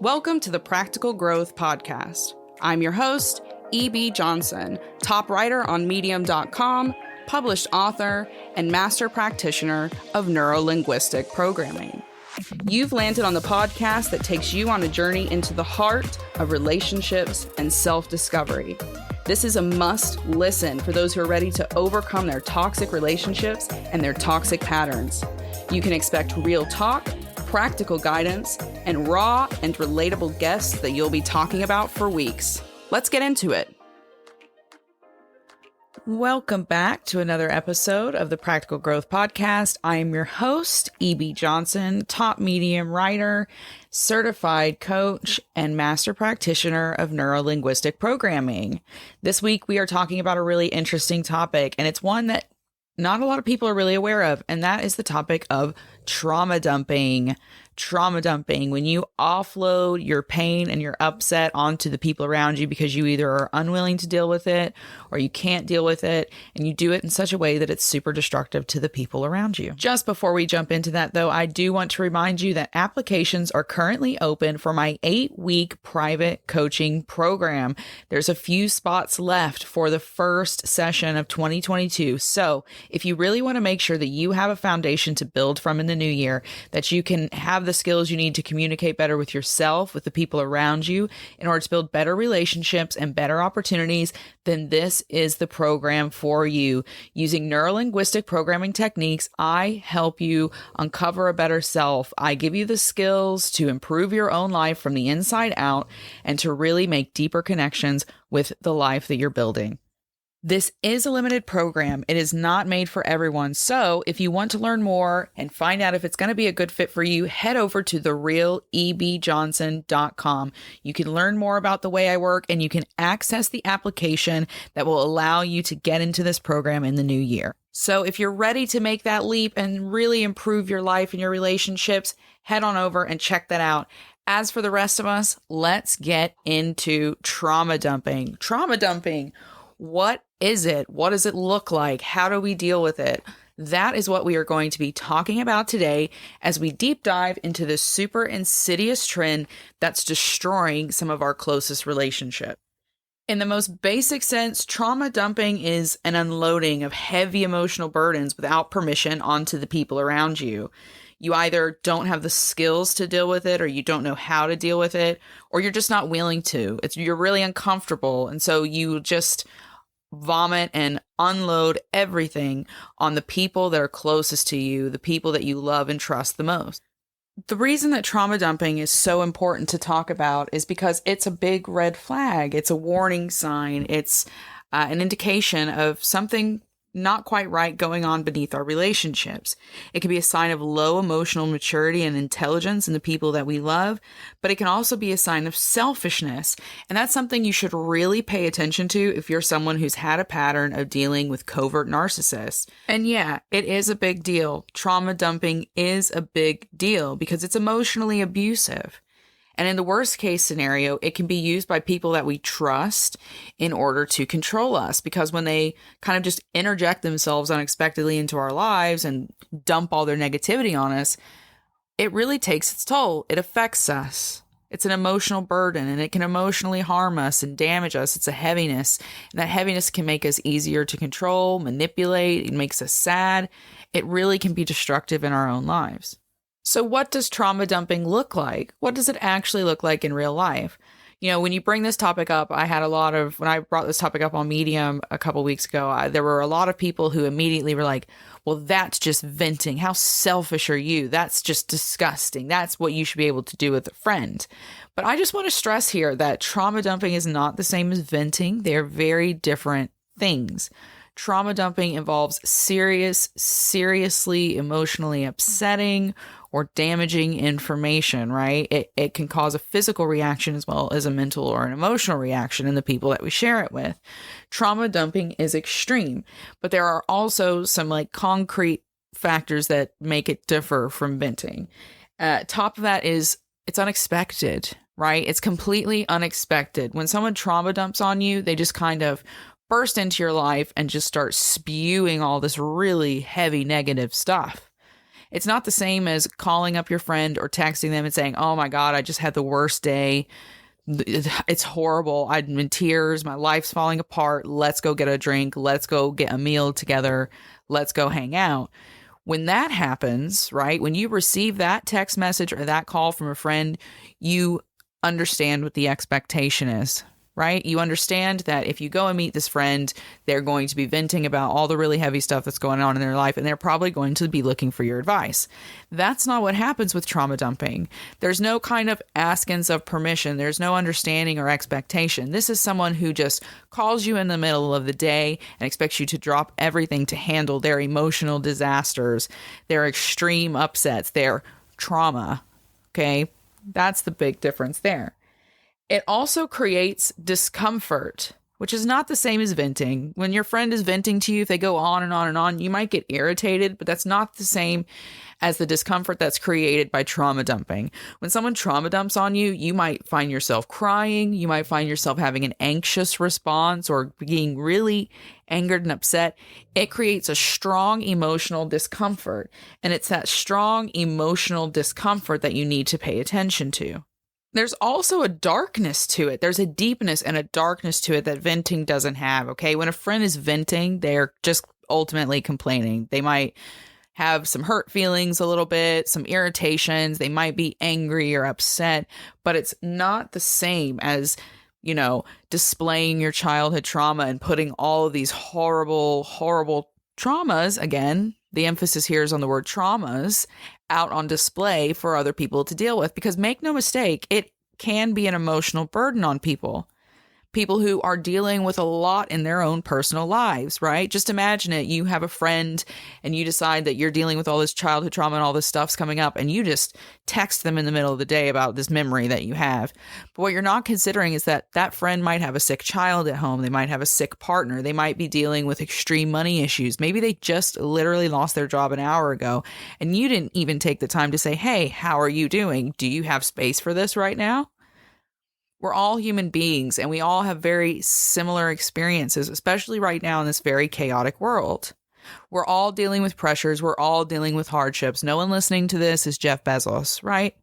Welcome to the Practical Growth Podcast. I'm your host, E.B. Johnson, top writer on Medium.com, published author, and master practitioner of neuro-linguistic programming. You've landed on the podcast that takes you on a journey into the heart of relationships and self-discovery. This is a must listen for those who are ready to overcome their toxic relationships and their toxic patterns. You can expect real talk, practical guidance, and raw and relatable guests that you'll be talking about for weeks. Let's get into it. Welcome back to another episode of the Practical Growth Podcast. I am your host, E.B. Johnson, top medium writer, certified coach, and master practitioner of neuro-linguistic programming. This week, we are talking about a really interesting topic, and it's one that not a lot of people are really aware of, and that is the topic of trauma dumping. Trauma dumping, when you offload your pain and your upset onto the people around you because you either are unwilling to deal with it or you can't deal with it, and you do it in such a way that it's super destructive to the people around you. Just before we jump into that, though, I do want to remind you that applications are currently open for my 8-week private coaching program. There's a few spots left for the first session of 2022. So if you really want to make sure that you have a foundation to build from in the new year, that you can have the skills you need to communicate better with yourself, with the people around you, in order to build better relationships and better opportunities, then this is the program for you. Using neuro-linguistic programming techniques, I help you uncover a better self. I give you the skills to improve your own life from the inside out and to really make deeper connections with the life that you're building. This is a limited program. It is not made for everyone. So if you want to learn more and find out if it's going to be a good fit for you, head over to therealebjohnson.com. You can learn more about the way I work, and you can access the application that will allow you to get into this program in the new year. So if you're ready to make that leap and really improve your life and your relationships, head on over and check that out. As for the rest of us, let's get into trauma dumping. Trauma dumping. What is it? What does it look like? How do we deal with it? That is what we are going to be talking about today as we deep dive into this super insidious trend that's destroying some of our closest relationships. In the most basic sense, trauma dumping is an unloading of heavy emotional burdens without permission onto the people around you. You either don't have the skills to deal with it, or you don't know how to deal with it, or you're just not willing to. You're really uncomfortable, and so you just vomit and unload everything on the people that are closest to you, the people that you love and trust the most. The reason that trauma dumping is so important to talk about is because it's a big red flag. It's a warning sign. It's an indication of something not quite right going on beneath our relationships. It can be a sign of low emotional maturity and intelligence in the people that we love, but it can also be a sign of selfishness. And that's something you should really pay attention to if you're someone who's had a pattern of dealing with covert narcissists. And yeah, it is a big deal. Trauma dumping is a big deal because it's emotionally abusive. And in the worst case scenario, it can be used by people that we trust in order to control us, because when they kind of just interject themselves unexpectedly into our lives and dump all their negativity on us, it really takes its toll. It affects us. It's an emotional burden, and it can emotionally harm us and damage us. It's a heaviness, and that heaviness can make us easier to control, manipulate. It makes us sad. It really can be destructive in our own lives. So what does trauma dumping look like? What does it actually look like in real life? You know, when you bring this topic up, when I brought this topic up on Medium a couple weeks ago, there were a lot of people who immediately were like, well, that's just venting. How selfish are you? That's just disgusting. That's what you should be able to do with a friend. But I just want to stress here that trauma dumping is not the same as venting. They're very different things. Trauma dumping involves seriously emotionally upsetting or damaging information, right? It can cause a physical reaction as well as a mental or an emotional reaction in the people that we share it with. Trauma dumping is extreme, but there are also some concrete factors that make it differ from venting. Top of that is it's unexpected, right? It's completely unexpected. When someone trauma dumps on you, they just kind of burst into your life and just start spewing all this really heavy negative stuff. It's not the same as calling up your friend or texting them and saying, oh my God, I just had the worst day. It's horrible. I'm in tears. My life's falling apart. Let's go get a drink. Let's go get a meal together. Let's go hang out. When that happens, right, when you receive that text message or that call from a friend, you understand what the expectation is, right? You understand that if you go and meet this friend, they're going to be venting about all the really heavy stuff that's going on in their life, and they're probably going to be looking for your advice. That's not what happens with trauma dumping. There's no kind of askings of permission. There's no understanding or expectation. This is someone who just calls you in the middle of the day and expects you to drop everything to handle their emotional disasters, their extreme upsets, their trauma. Okay? That's the big difference there. It also creates discomfort, which is not the same as venting. When your friend is venting to you, if they go on and on and on, you might get irritated, but that's not the same as the discomfort that's created by trauma dumping. When someone trauma dumps on you, you might find yourself crying. You might find yourself having an anxious response or being really angered and upset. It creates a strong emotional discomfort, and it's that strong emotional discomfort that you need to pay attention to. There's also a darkness to it. There's a deepness and a darkness to it that venting doesn't have, okay? When a friend is venting, they're just ultimately complaining. They might have some hurt feelings a little bit, some irritations. They might be angry or upset, but it's not the same as, displaying your childhood trauma and putting all of these horrible, horrible traumas, again, the emphasis here is on the word traumas, out on display for other people to deal with. Because make no mistake, it can be an emotional burden on people. People who are dealing with a lot in their own personal lives, right? Just imagine it. You have a friend and you decide that you're dealing with all this childhood trauma and all this stuff's coming up, and you just text them in the middle of the day about this memory that you have. But what you're not considering is that that friend might have a sick child at home. They might have a sick partner. They might be dealing with extreme money issues. Maybe they just literally lost their job an hour ago, and you didn't even take the time to say, hey, how are you doing? Do you have space for this right now? We're all human beings, and we all have very similar experiences, especially right now in this very chaotic world. We're all dealing with pressures. We're all dealing with hardships. No one listening to this is Jeff Bezos, right?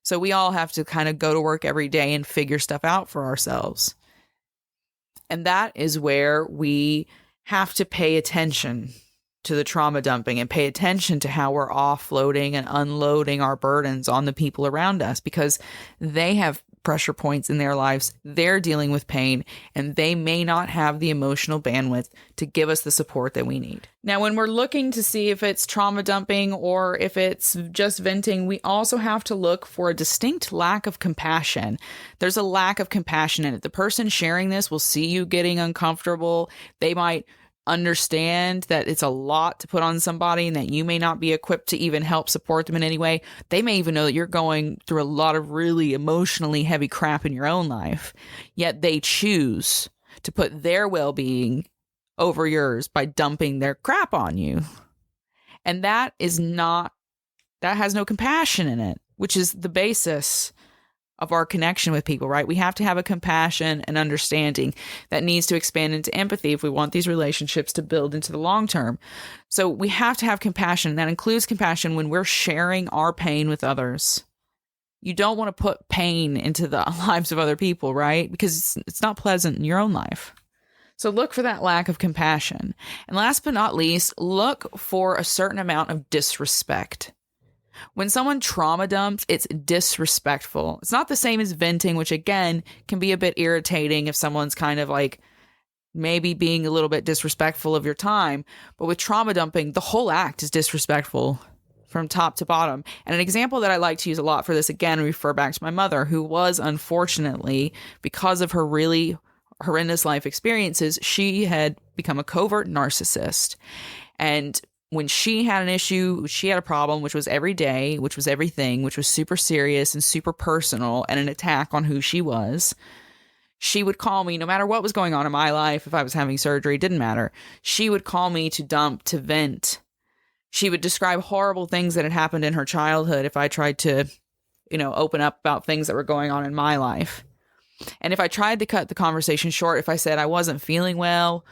So we all have to kind of go to work every day and figure stuff out for ourselves. And that is where we have to pay attention to the trauma dumping and pay attention to how we're offloading and unloading our burdens on the people around us, because they have pressure points in their lives. They're dealing with pain, and they may not have the emotional bandwidth to give us the support that we need. Now, when we're looking to see if it's trauma dumping or if it's just venting, we also have to look for a distinct lack of compassion. There's a lack of compassion in it. The person sharing this will see you getting uncomfortable. They might understand that it's a lot to put on somebody and that you may not be equipped to even help support them in any way. They may even know that you're going through a lot of really emotionally heavy crap in your own life, yet they choose to put their well-being over yours by dumping their crap on you. And that has no compassion in it, which is the basis of our connection with people, right? We have to have a compassion and understanding that needs to expand into empathy if we want these relationships to build into the long term. So we have to have compassion. That includes compassion when we're sharing our pain with others. You don't want to put pain into the lives of other people, right? Because it's not pleasant in your own life. So look for that lack of compassion. And last but not least, look for a certain amount of disrespect. When someone trauma dumps, it's disrespectful. It's not the same as venting, which again can be a bit irritating if someone's kind of like maybe being a little bit disrespectful of your time. But with trauma dumping, the whole act is disrespectful from top to bottom. And an example that I like to use a lot for this, again, refer back to my mother, who was unfortunately, because of her really horrendous life experiences, she had become a covert narcissist. And when she had an issue, she had a problem, which was every day, which was everything, which was super serious and super personal and an attack on who she was, she would call me no matter what was going on in my life. If I was having surgery, it didn't matter. She would call me to dump, to vent. She would describe horrible things that had happened in her childhood if I tried to, open up about things that were going on in my life. And if I tried to cut the conversation short, if I said I wasn't feeling well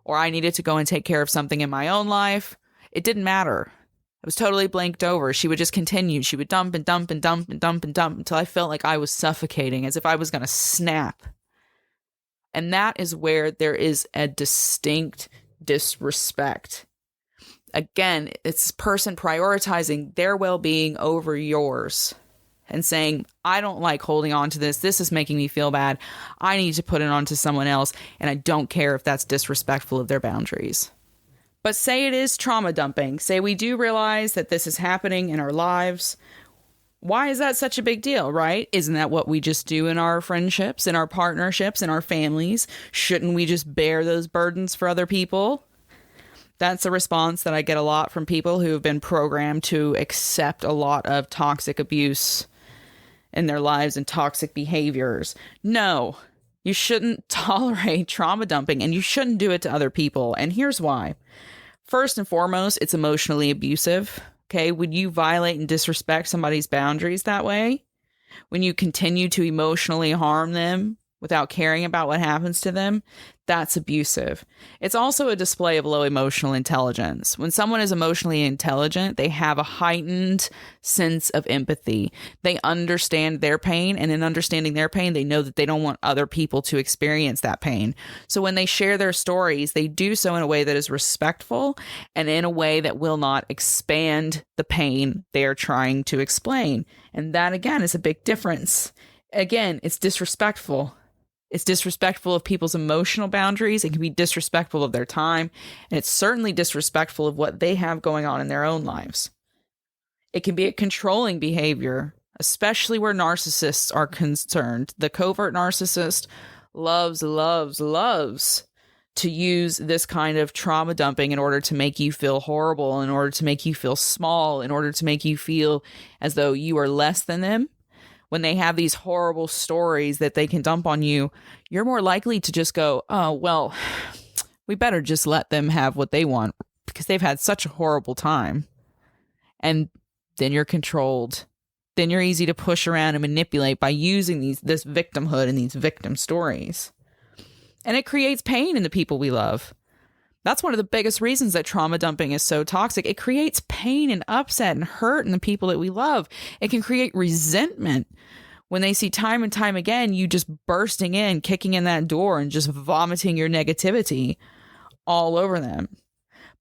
or I needed to go and take care of something in my own life, it didn't matter. I was totally blanked over. She would just continue. She would dump and dump and dump and dump and dump until I felt like I was suffocating, as if I was going to snap. And that is where there is a distinct disrespect. Again, it's this person prioritizing their well-being over yours and saying, I don't like holding on to this. This is making me feel bad. I need to put it on to someone else. And I don't care if that's disrespectful of their boundaries. But say it is trauma dumping. Say we do realize that this is happening in our lives. Why is that such a big deal, right? Isn't that what we just do in our friendships, in our partnerships, in our families? Shouldn't we just bear those burdens for other people? That's a response that I get a lot from people who have been programmed to accept a lot of toxic abuse in their lives and toxic behaviors. No, you shouldn't tolerate trauma dumping, and you shouldn't do it to other people. And here's why. First and foremost, it's emotionally abusive. Okay, when you violate and disrespect somebody's boundaries that way, when you continue to emotionally harm them without caring about what happens to them, that's abusive. It's also a display of low emotional intelligence. When someone is emotionally intelligent, they have a heightened sense of empathy. They understand their pain, and in understanding their pain, they know that they don't want other people to experience that pain. So when they share their stories, they do so in a way that is respectful and in a way that will not expand the pain they are trying to explain. And that, again, is a big difference. Again, it's disrespectful. It's disrespectful of people's emotional boundaries. It can be disrespectful of their time. And it's certainly disrespectful of what they have going on in their own lives. It can be a controlling behavior, especially where narcissists are concerned. The covert narcissist loves to use this kind of trauma dumping in order to make you feel horrible, in order to make you feel small, in order to make you feel as though you are less than them. When they have these horrible stories that they can dump on you, you're more likely to just go, oh, well, we better just let them have what they want because they've had such a horrible time. And then you're controlled. Then you're easy to push around and manipulate by using this victimhood and these victim stories. And it creates pain in the people we love. That's one of the biggest reasons that trauma dumping is so toxic. It creates pain and upset and hurt in the people that we love. It can create resentment when they see time and time again you just bursting in, kicking in that door and just vomiting your negativity all over them.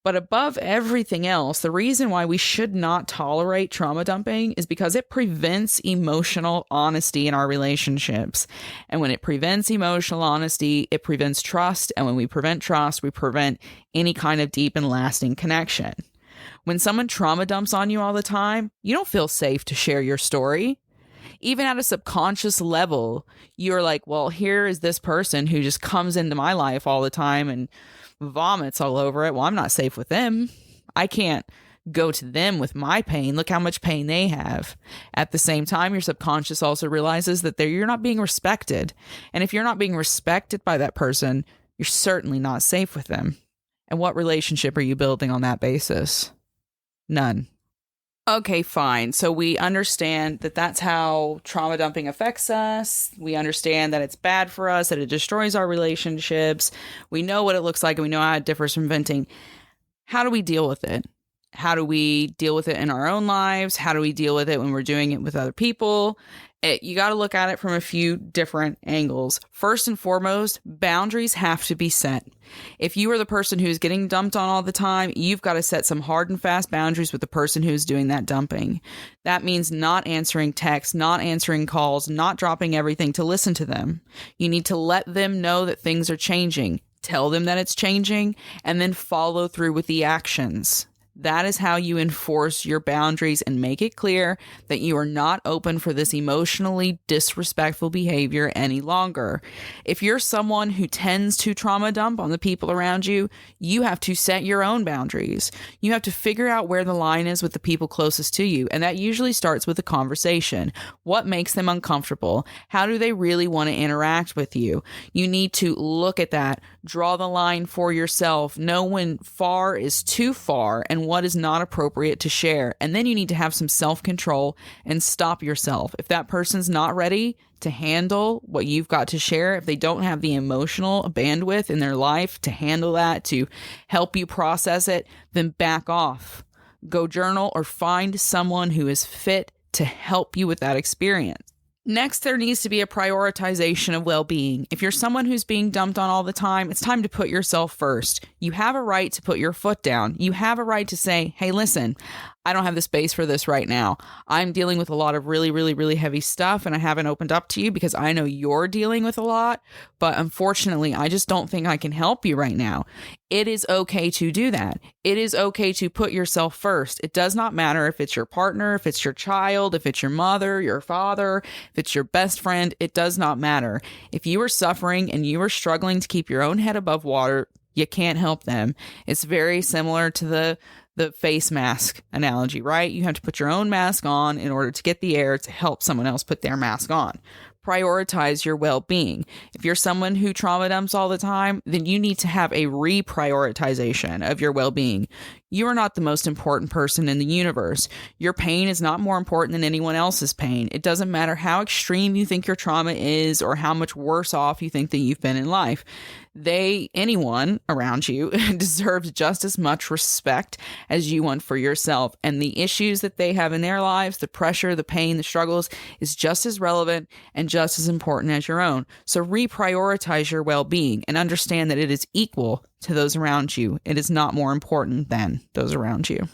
But above everything else, the reason why we should not tolerate trauma dumping is because it prevents emotional honesty in our relationships. And when it prevents emotional honesty, it prevents trust. And when we prevent trust, we prevent any kind of deep and lasting connection. When someone trauma dumps on you all the time, you don't feel safe to share your story. Even at a subconscious level, you're like, well, here is this person who just comes into my life all the time and vomits all over it. Well, I'm not safe with them. I can't go to them with my pain. Look how much pain they have. At the same time, your subconscious also realizes that you're not being respected. And if you're not being respected by that person, you're certainly not safe with them. And what relationship are you building on that basis? None. Okay, fine. So we understand that that's how trauma dumping affects us. We understand that it's bad for us, that it destroys our relationships. We know what it looks like and we know how it differs from venting. How do we deal with it? How do we deal with it in our own lives? How do we deal with it when we're doing it with other people? You got to look at it from a few different angles. First and foremost, boundaries have to be set. If you are the person who's getting dumped on all the time, you've got to set some hard and fast boundaries with the person who's doing that dumping. That means not answering texts, not answering calls, not dropping everything to listen to them. You need to let them know that things are changing. Tell them that it's changing, and then follow through with the actions. That is how you enforce your boundaries and make it clear that you are not open for this emotionally disrespectful behavior any longer. If you're someone who tends to trauma dump on the people around you, you have to set your own boundaries. You have to figure out where the line is with the people closest to you, and that usually starts with a conversation. What makes them uncomfortable? How do they really want to interact with you? You need to look at that, draw the line for yourself, know when far is too far and what is not appropriate to share. And then you need to have some self-control and stop yourself. If that person's not ready to handle what you've got to share, if they don't have the emotional bandwidth in their life to handle that, to help you process it, then back off. Go journal or find someone who is fit to help you with that experience. Next, there needs to be a prioritization of well-being. If you're someone who's being dumped on all the time, it's time to put yourself first. You have a right to put your foot down. You have a right to say, hey, listen, I don't have the space for this right now. I'm dealing with a lot of really, really, really heavy stuff, and I haven't opened up to you because I know you're dealing with a lot, but unfortunately, I just don't think I can help you right now. It is okay to do that. It is okay to put yourself first. It does not matter if it's your partner, if it's your child, if it's your mother, your father, if it's your best friend. It does not matter. If you are suffering and you are struggling to keep your own head above water, you can't help them. It's very similar to the face mask analogy, right? You have to put your own mask on in order to get the air to help someone else put their mask on. Prioritize your well-being. If you're someone who trauma dumps all the time, then you need to have a reprioritization of your well-being. You are not the most important person in the universe. Your pain is not more important than anyone else's pain. It doesn't matter how extreme you think your trauma is or how much worse off you think that you've been in life. Anyone around you deserves just as much respect as you want for yourself. And the issues that they have in their lives, the pressure, the pain, the struggles is just as relevant and just as important as your own. So reprioritize your well-being and understand that it is equal to those around you. It is not more important than those around you.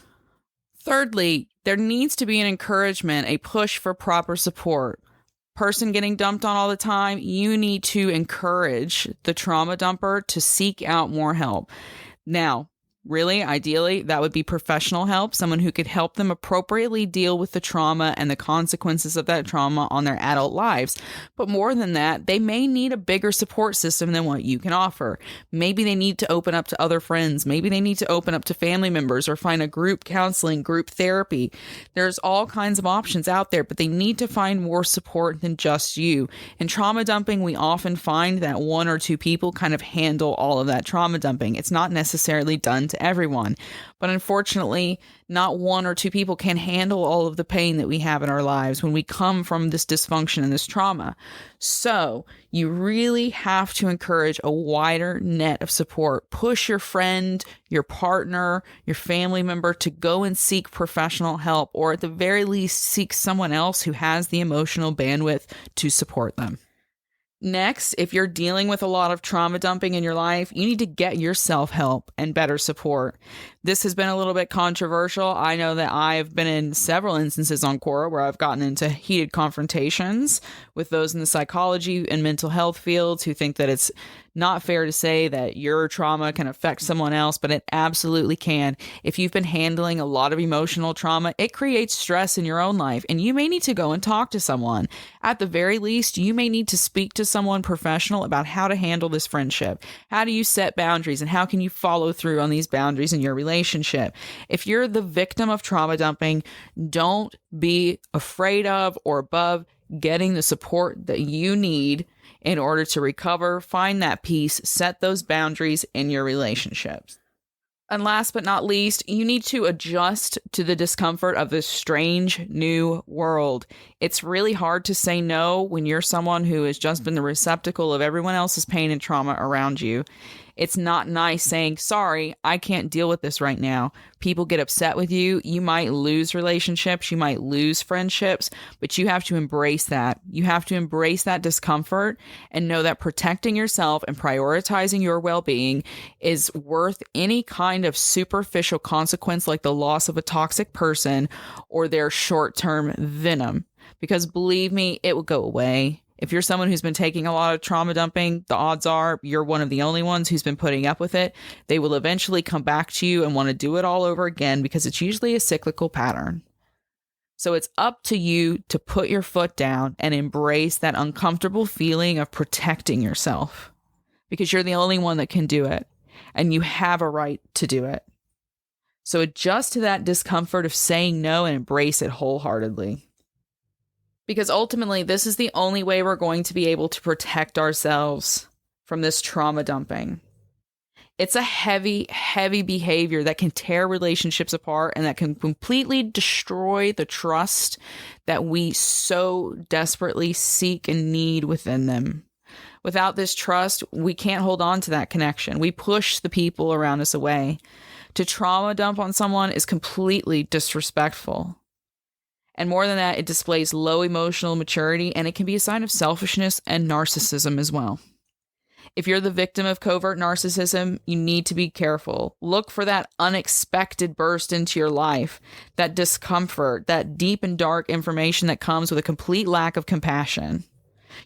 Thirdly, there needs to be an encouragement, a push for proper support. Person getting dumped on all the time, you need to encourage the trauma dumper to seek out more help. Now, really, ideally, that would be professional help, someone who could help them appropriately deal with the trauma and the consequences of that trauma on their adult lives. But more than that, they may need a bigger support system than what you can offer. Maybe they need to open up to other friends. Maybe they need to open up to family members or find a group counseling, group therapy. There's all kinds of options out there, but they need to find more support than just you. In trauma dumping, we often find that one or two people kind of handle all of that trauma dumping. It's not necessarily done to everyone. But unfortunately, not one or two people can handle all of the pain that we have in our lives when we come from this dysfunction and this trauma. So you really have to encourage a wider net of support. Push your friend, your partner, your family member to go and seek professional help, or at the very least, seek someone else who has the emotional bandwidth to support them. Next, if you're dealing with a lot of trauma dumping in your life, you need to get yourself help and better support. This has been a little bit controversial. I know that I've been in several instances on Quora where I've gotten into heated confrontations with those in the psychology and mental health fields who think that it's not fair to say that your trauma can affect someone else, but it absolutely can. If you've been handling a lot of emotional trauma, it creates stress in your own life, and you may need to go and talk to someone. At the very least, you may need to speak to someone professional about how to handle this friendship. How do you set boundaries, and how can you follow through on these boundaries in your relationship? If you're the victim of trauma dumping, don't be afraid of or above getting the support that you need in order to recover, find that peace, set those boundaries in your relationships. And last but not least, you need to adjust to the discomfort of this strange new world. It's really hard to say no when you're someone who has just been the receptacle of everyone else's pain and trauma around you. It's not nice saying, sorry, I can't deal with this right now. People get upset with you. You might lose relationships. You might lose friendships, but you have to embrace that. You have to embrace that discomfort and know that protecting yourself and prioritizing your well-being is worth any kind of superficial consequence like the loss of a toxic person or their short-term venom. Because believe me, it will go away. If you're someone who's been taking a lot of trauma dumping, the odds are you're one of the only ones who's been putting up with it. They will eventually come back to you and want to do it all over again because it's usually a cyclical pattern. So it's up to you to put your foot down and embrace that uncomfortable feeling of protecting yourself because you're the only one that can do it and you have a right to do it. So adjust to that discomfort of saying no and embrace it wholeheartedly. Because ultimately, this is the only way we're going to be able to protect ourselves from this trauma dumping. It's a heavy, heavy behavior that can tear relationships apart and that can completely destroy the trust that we so desperately seek and need within them. Without this trust, we can't hold on to that connection. We push the people around us away. To trauma dump on someone is completely disrespectful. And more than that, it displays low emotional maturity, and it can be a sign of selfishness and narcissism as well. If you're the victim of covert narcissism, you need to be careful. Look for that unexpected burst into your life, that discomfort, that deep and dark information that comes with a complete lack of compassion.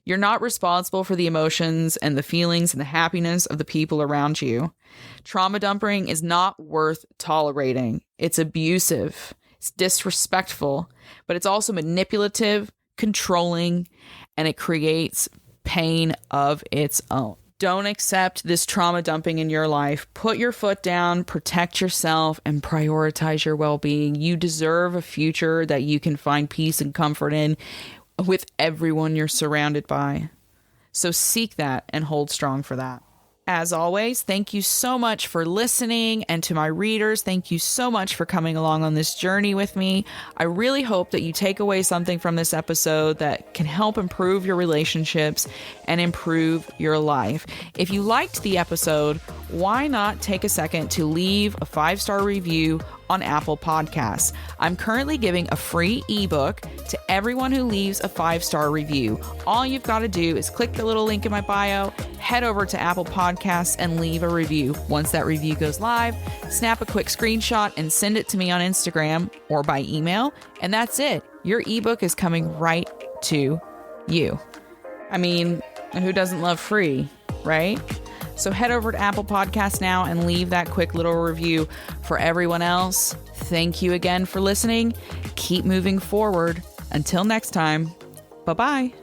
You're not responsible for the emotions and the feelings and the happiness of the people around you. Trauma dumping is not worth tolerating. It's abusive. It's disrespectful, but it's also manipulative, controlling, and it creates pain of its own. Don't accept this trauma dumping in your life. Put your foot down, protect yourself, and prioritize your well-being. You deserve a future that you can find peace and comfort in with everyone you're surrounded by. So seek that and hold strong for that. As always, thank you so much for listening, and to my readers, thank you so much for coming along on this journey with me. I really hope that you take away something from this episode that can help improve your relationships and improve your life. If you liked the episode, why not take a second to leave a 5-star review on Apple Podcasts? I'm currently giving a free ebook to everyone who leaves a 5-star review. All you've got to do is click the little link in my bio, head over to Apple Podcasts, and leave a review. Once that review goes live, snap a quick screenshot and send it to me on Instagram or by email, and that's it. Your ebook is coming right to you. I mean, who doesn't love free, right? So head over to Apple Podcasts now and leave that quick little review. For everyone else, thank you again for listening. Keep moving forward. Until next time, bye-bye.